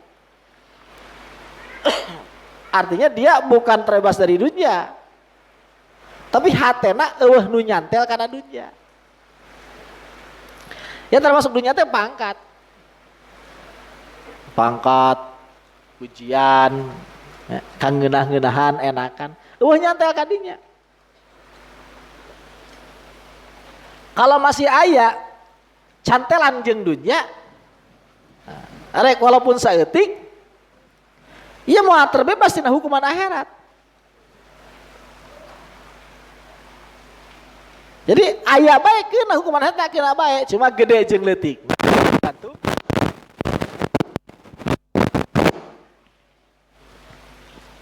Artinya dia bukan terbebas dari dunia, tapi hatena eueuh nu nyantel kana dunia. Ya termasuk dunia teh pangkat, pujian, ya, kangeunah-ngeunahan enakan, eueuh nyantel ka dinya. Kalau masih aya cantelan jeung dunia, rek walaupun saeutik, ieu moal terbebas tina hukuman akhirat. Jadi aya bae keuna hukuman eta keuna bae, cuma gede jeung leutik.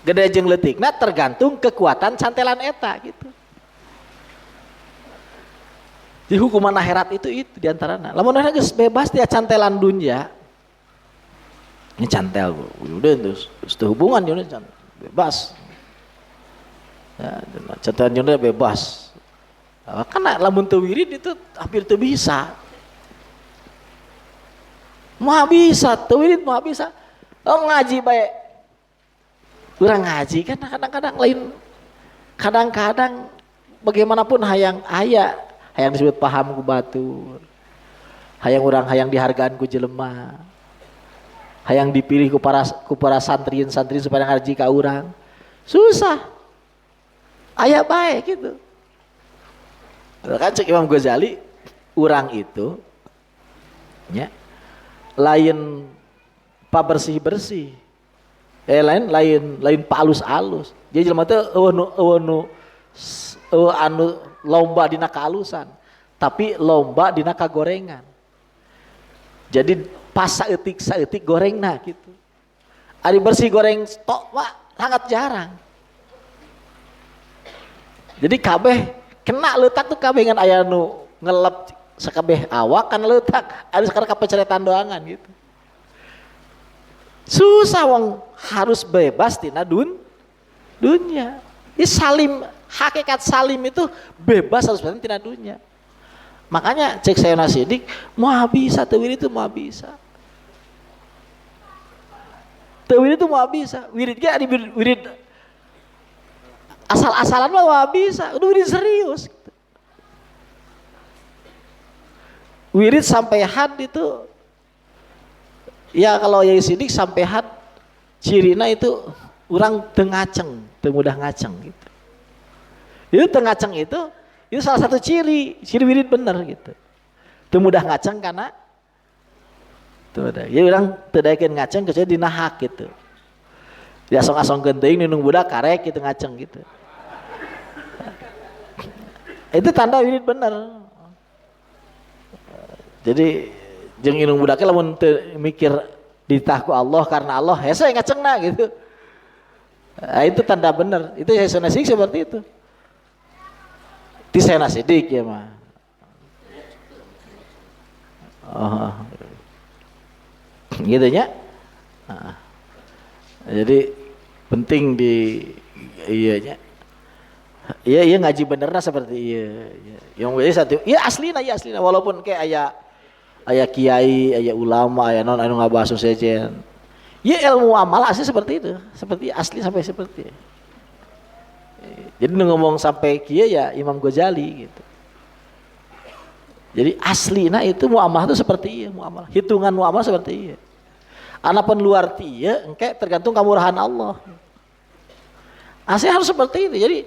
Gede jeung leutikna tergantung kekuatan cantelan eta gitu. Di hukuman akhirat itu diantaranya. Lamun orang geus bebas dia cantelan dunia, ini cantel, udah terus hubungan dia bebas. Ya, cantelan dia bebas. Karena lamun teu wirid itu hampir teu bisa. Moal bisa teu wirid moal bisa. Oh ngaji bae. Urang ngaji kan kadang-kadang lain, kadang-kadang bagaimanapun hayang disebut paham ku batur. Hayang urang hayang dihargaan ku jelema. Hayang dipilih ku para santrin supaya ngaji ka urang. Susah. Aya bae gitu. Kan cek Imam Ghazali, urang itu nya lain pa bersih-bersih. Lain pa alus-alus. Jadi jelema teh anu lomba dina kaalusan, tapi lomba dina kagorengan. Jadi pas saeutik gorengna gitu. Ari bersih goreng tok mah sangat jarang. Jadi kabeh kena leutak tuh kabeh ngan aya nu ngelep sakabeh awak kan leutak. Ari sekarang kapeceretan doangan gitu. Susah wong harus bebas tina dunya. Salim, hakikat salim itu bebas harus tina dunya. Makanya cek saya nasidik, mau bisa teuwir itu mau bisa. Teuwir itu mau bisa. Wirid ge di wirid asal-asalan mah mau bisa. Udah wirid serius. Wirid sampai had itu ya kalau Yai Sidik sampai had cirina itu orang tengaceng, mudah ngaceng gitu. Itu tengaceng itu salah satu ciri wirid bener gitu. Teu mudah ngaceng karena tuh ada. Ya orang teu daekeun ngaceng kecuali dina hak gitu. Diasong-asong geunteng ninung budak karek gitu ngaceng gitu. Itu tanda wirid bener. Jadi jeung inung budaknya lamun teu mikir ditah ku Allah karena Allah hese ngacengna gitu. Nah, itu tanda bener. Itu hese nasidik seperti itu. Ti saya nasidik ya mah. Oh. Gitu nya. Nah. Jadi penting di iya nya. Iya ngaji benerna seperti iya. Yang satu, iya aslina walaupun kayak aya kiai, aya ulama, aya non anu ngabahas sejen. Ya ilmu amal asli seperti itu, seperti asli sampai seperti. Jadi ngomong sampai kiai ya Imam Ghazali gitu. Jadi aslina itu muamalah itu seperti iya, muamalah. Hitungan muamalah seperti iya. Anapun luar tieu engke tergantung kamurahan Allah. Asli harus seperti itu. Jadi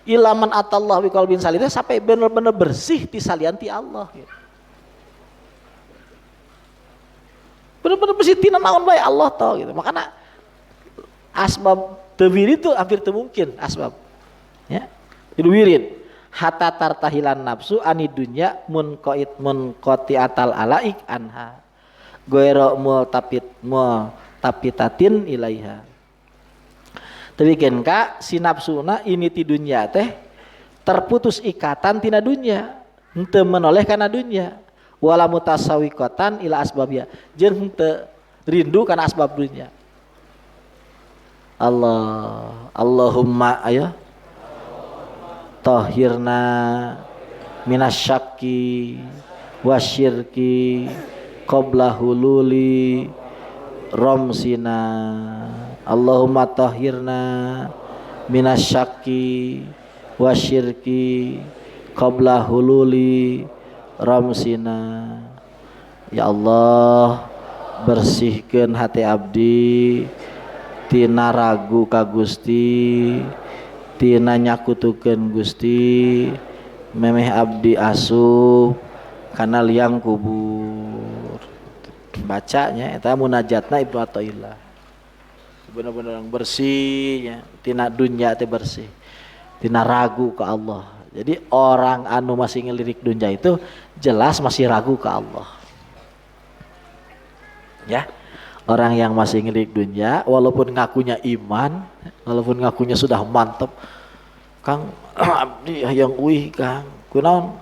ilaman atallah bi qalbin salim sampai benar-benar bersih ti salian ti Allah gitu. Benar-benar bersih tina naon bae Allah tau gitu. Makanya asbab tewir itu hampir teu mungkin asbab. Ya. Jadi wirid hatta tartahilan nafsu ani dunya munqati atal alaik anha. Goero tapitatin ilaiha. Tapi ka si nafsuna ini ti dunya teh terputus ikatan tina dunya, henteu menoleh kana dunya. Wala mutasawiqatan ila asbabnya. Jeung henteu rindu kana asbab dunya. Allahumma ayo tahhirna minasyakki wasyirki qabla hululi romsina. Allahumma tahhirna minasyakki wasyirki qabla hululi ramsina. Ya Allah, bersihkeun hati abdi tina ragu ka Gusti, tina nyakutukeun Gusti, memeh abdi asup kana liang kubur. Bacanya eta munajatna Ibnu Athaillah. Benar-benar bersihnya tina dunya teh bersih, tina ragu ke Allah. Jadi orang anu masih ngelirik dunia itu jelas masih ragu ke Allah. Ya, orang yang masih ngelirik dunia, walaupun ngakunya iman, walaupun ngakunya sudah mantep, Kang abdi yang uih Kang, kunaon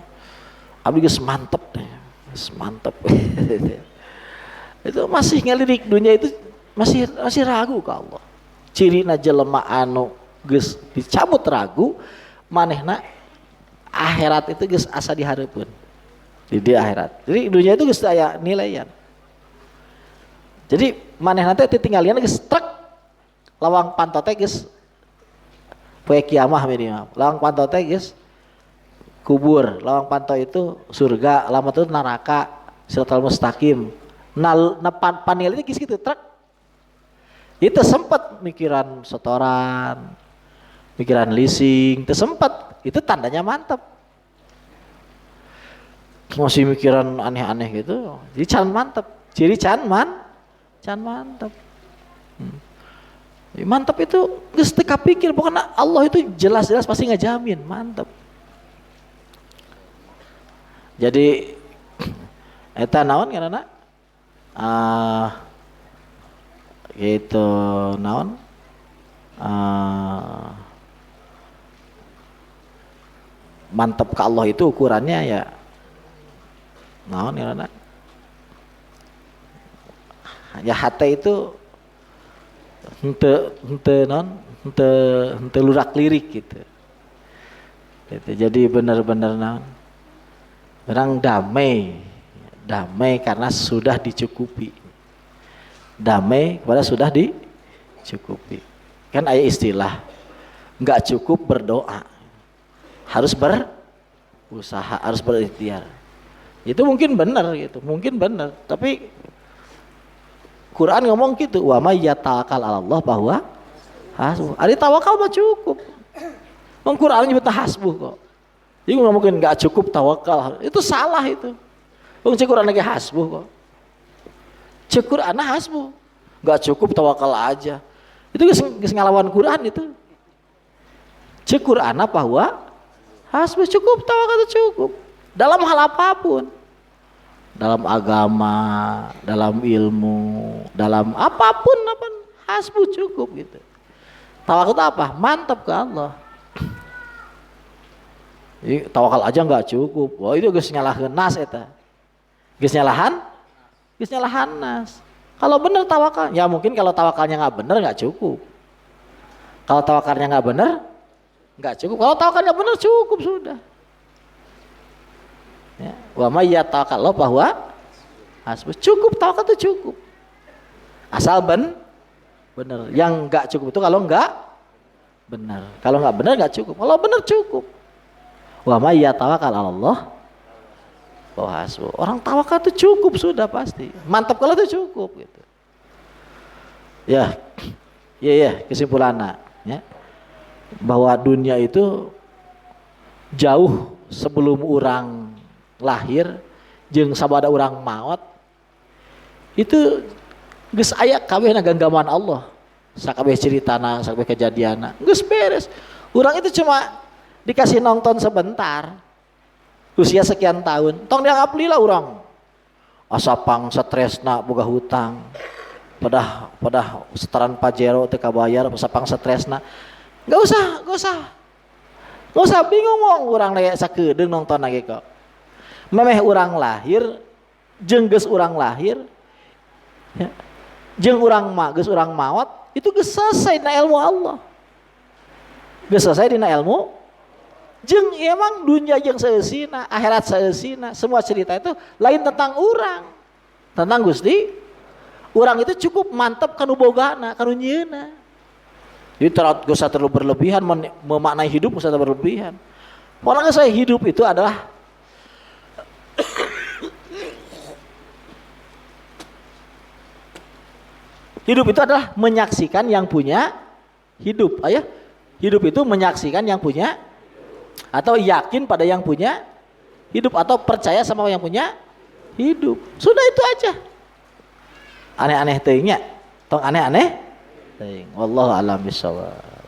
abdi geus mantep deh, geus mantep. Itu masih ngelirik dunia itu masih ragu ke Allah. Cirina jelema anu geus dicabut ragu, manehna akhirat itu geus asa dihareupeun di akhirat. Jadi dunia itu geus aya nilaian. Jadi maneh nanti tinggalin geus trek lawang panto teh geus poe kiamah minimal. Lawang panto teh geus kubur, lawang panto itu surga, lama itu neraka, siratal mustaqim. Panel itu geus kitu trek. Itu sempat mikiran setoran, mikiran leasing, itu sempat. Itu tandanya mantap. Masih mikiran aneh-aneh gitu, jadi can mantap. Ciri can mantap. Mantap itu geus teu kapikir, pokoknya Allah itu jelas-jelas pasti ngajamin, mantap. Jadi eta naon ngaranna? Gitu naon? Mantap ke Allah itu ukurannya ya naon ngaranna? Ya hate itu hente lurak lirik gitu. Jadi benar-benar naon? Orang damai karena sudah dicukupi. Damai kepada sudah dicukupi. Kan ada istilah nggak cukup berdoa, harus berusaha, harus berikhtiar. Itu mungkin benar gitu, mungkin benar. Tapi Quran ngomong gitu, wa may yatawakkal 'ala Allah bahwa hasbuh. Ari tawakal mah cukup. Wong Quran nyebut hasbuh kok. Jadi ngomongin enggak cukup tawakal, itu salah itu. Wong Quran lagi hasbuh kok. Quran hasbuh. Enggak cukup tawakal aja. Itu geus ngalawan Quran itu. Quran bahwa hasbuh cukup, tawakal itu cukup. Dalam hal apapun. Dalam agama, dalam ilmu, dalam apapun hasbuh cukup gitu. Tawakal itu apa? Mantap ke Allah. Jadi, tawakal aja nggak cukup. Wah itu geus nyalahan nas eta. Geus nyalahan nas. Kalau bener tawakal, ya mungkin kalau tawakalnya nggak bener nggak cukup. Kalau tawakalnya nggak bener nggak cukup. Kalau tawakalnya bener cukup sudah. Ya. Wa may yatawakkal bahwa hasbuh, cukup, tawakal itu cukup. Asal bener. Yang nggak cukup itu kalau nggak benar. Kalau nggak benar nggak cukup. Kalau benar cukup. Wa may yatawakkal 'ala Allah bahwa hasbuh. Orang tawakal itu cukup sudah pasti. Mantap kalau itu cukup gitu. Ya. Kesimpulannya ya. Bahwa dunia itu jauh sebelum orang lahir jeung sabada urang maot itu geus aya kabehna genggaman Allah. Sakabeh ceritana, sakabeh kejadianna geus beres. Urang itu cuma dikasih nonton sebentar. Usia sekian tahun, tong dianggap lila urang. Asapang stresna boga hutang. Pada setoran pajero teu kabayar, asapang stresna. Enggak usah bingung wong urang aya sakedeung nonton lagi kok. Memeh urang lahir jeung geus urang lahir ya, jeung urang geus urang maot itu geus selesai dina ilmu Allah. Geus selesai dina ilmu jeung emang dunia jeung saeusina, akhirat saeusina, semua cerita itu lain tentang urang. Tentang Gusti. Urang itu cukup mantap kanu bogana, kanu nyieuna. Jadi geus terlalu berlebihan memaknai hidup geus berlebihan. Pokoknya saya hidup itu adalah hidup itu adalah menyaksikan yang punya hidup. Ayah, hidup itu menyaksikan yang punya atau yakin pada yang punya hidup atau percaya sama yang punya hidup. Sudah itu aja. Aneh-aneh teuing nya. Tong aneh-aneh teuing. Wallahu a'lam bishawab.